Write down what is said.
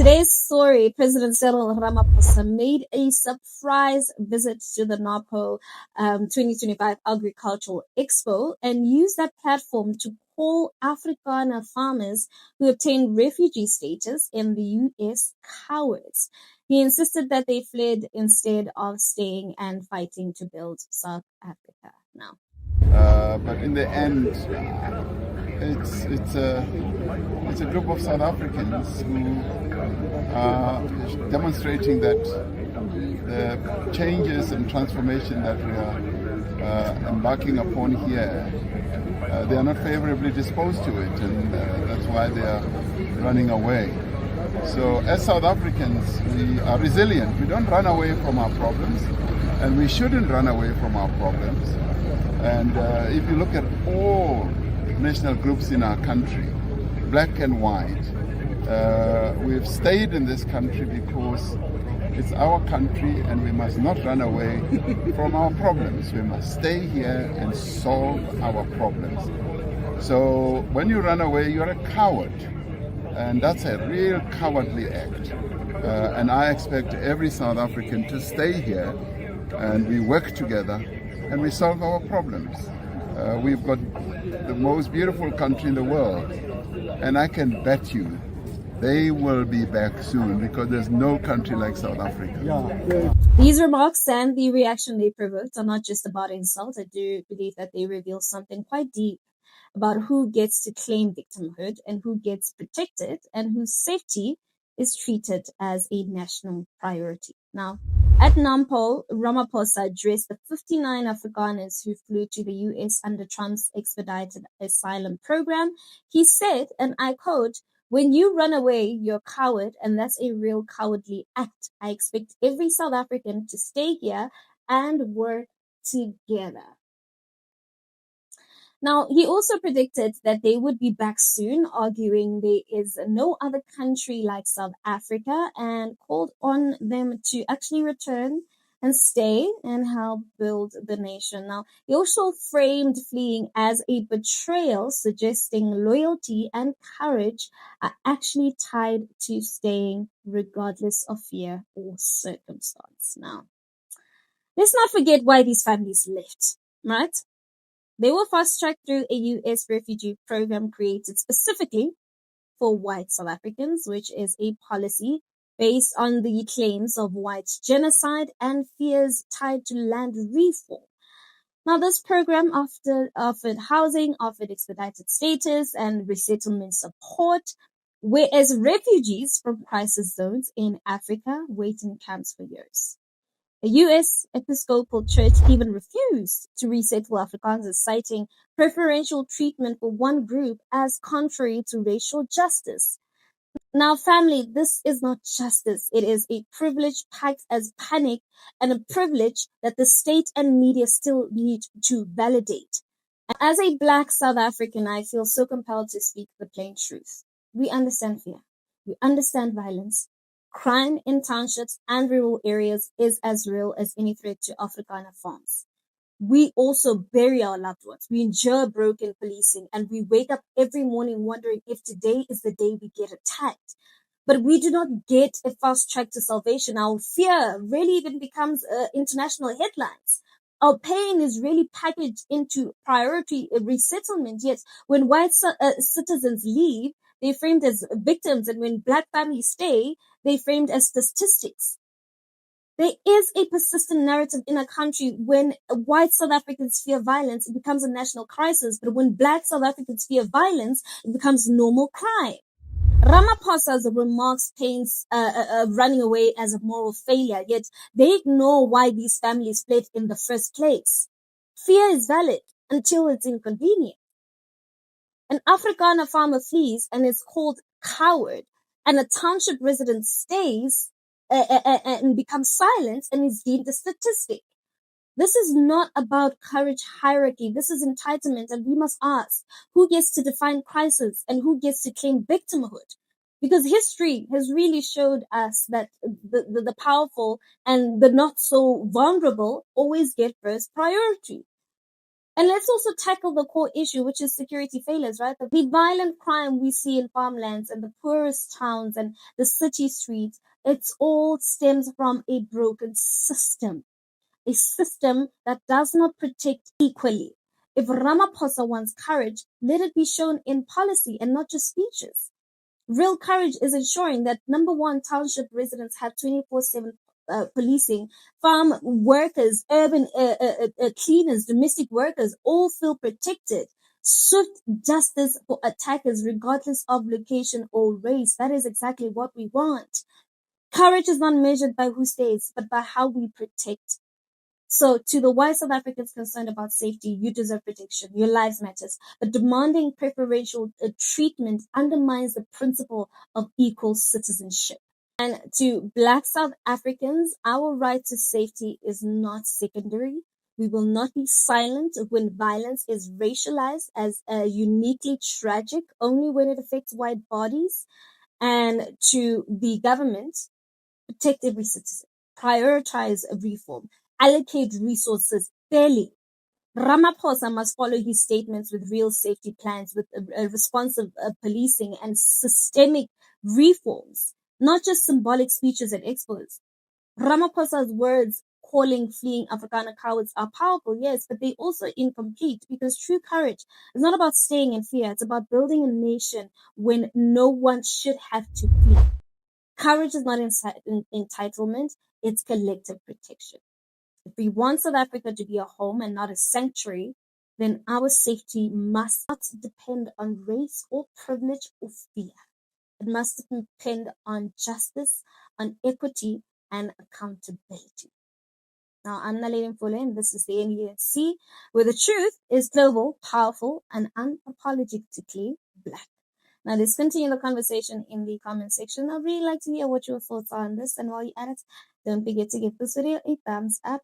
Today's story, President Ramaphosa made a surprise visit to the NAMPO 2025 Agricultural Expo and used that platform to call Afrikaaner farmers who obtained refugee status in the U.S. cowards. He insisted that they fled instead of staying and fighting to build South Africa now. But in the end, it's a group of South Africans who are demonstrating that the changes and transformation that we are embarking upon here, they are not favorably disposed to it, and that's why they are running away. So as South Africans, we are resilient. We don't run away from our problems, and we shouldn't run away from our problems. And if you look at all national groups in our country, black and white, we've stayed in this country because it's our country and we must not run away from our problems. We must stay here and solve our problems. So when you run away, you're a coward. And that's a real cowardly act. And I expect every South African to stay here and we work together and we solve our problems. We've got the most beautiful country in the world, and I can bet you they will be back soon because there's no country like South Africa. These remarks and the reaction they provoked are not just about insult. I do believe that they reveal something quite deep about who gets to claim victimhood and who gets protected and whose safety is treated as a national priority. Now, at NAMPO, Ramaphosa addressed the 59 Afrikaners who flew to the U.S. under Trump's expedited asylum program. He said, and I quote, "When you run away, you're a coward, and that's a real cowardly act. I expect every South African to stay here and work together." Now, he also predicted that they would be back soon, arguing there is no other country like South Africa, and called on them to actually return and stay and help build the nation. Now, he also framed fleeing as a betrayal, suggesting loyalty and courage are actually tied to staying regardless of fear or circumstance. Now, let's not forget why these families left, right? They were fast-tracked through a U.S. refugee program created specifically for white South Africans, which is a policy based on the claims of white genocide and fears tied to land reform. Now, this program offered housing, offered expedited status, and resettlement support, whereas refugees from crisis zones in Africa wait in camps for years. The U.S. Episcopal Church even refused to resettle Afrikaners, citing preferential treatment for one group as contrary to racial justice. Now, family, this is not justice. It is a privilege packed as panic, and a privilege that the state and media still need to validate. As a Black South African, I feel so compelled to speak the plain truth. We understand fear. We understand violence. Crime in townships and rural areas is as real as any threat to Afrikaner farms. We also bury our loved ones. We endure broken policing, and we wake up every morning wondering if today is the day we get attacked. But we do not get a fast track to salvation. Our fear really even becomes international headlines. Our pain is really packaged into priority resettlement. Yet when white citizens leave, they're framed as victims, and when Black families stay, they're framed as statistics. There is a persistent narrative in a country when white South Africans fear violence, it becomes a national crisis. But when Black South Africans fear violence, it becomes normal crime. Ramaphosa's remarks paints running away as a moral failure, yet they ignore why these families fled in the first place. Fear is valid until it's inconvenient. An Afrikaner farmer flees and is called coward, and a township resident stays and becomes silent and is deemed a statistic. This is not about courage hierarchy. This is entitlement, and we must ask who gets to define crisis and who gets to claim victimhood. Because history has really showed us that the powerful and the not so vulnerable always get first priority. And let's also tackle the core issue, which is security failures, right? The violent crime we see in farmlands and the poorest towns and the city streets, it's all stems from a broken system. A system that does not protect equally. If Ramaphosa wants courage, let it be shown in policy and not just speeches. Real courage is ensuring that, number one, township residents have 24/7 policing, farm workers, urban cleaners, domestic workers all feel protected. Swift justice for attackers, regardless of location or race. That is exactly what we want. Courage is not measured by who stays, but by how we protect. So, to the white South Africans concerned about safety, you deserve protection. Your lives matters. But demanding preferential treatment undermines the principle of equal citizenship. And to Black South Africans, our right to safety is not secondary. We will not be silent when violence is racialized as uniquely tragic, only when it affects white bodies. And to the government, protect every citizen, prioritize reform, allocate resources fairly. Ramaphosa must follow his statements with real safety plans, with responsive policing and systemic reforms, not just symbolic speeches and expos. Ramaphosa's words calling fleeing Afrikaaner cowards are powerful, yes, but they also incomplete, because true courage is not about staying in fear. It's about building a nation when no one should have to flee. Courage is not entitlement, it's collective protection. If we want South Africa to be a home and not a sanctuary, then our safety must not depend on race or privilege or fear. It must depend on justice, on equity, and accountability. Now, I'm Naledi Mfoloe, and this is the NUNC, where the truth is global, powerful, and unapologetically Black. Now, let's continue the conversation in the comment section. I'd really like to hear what your thoughts are on this. And while you're at it, don't forget to give this video a thumbs up.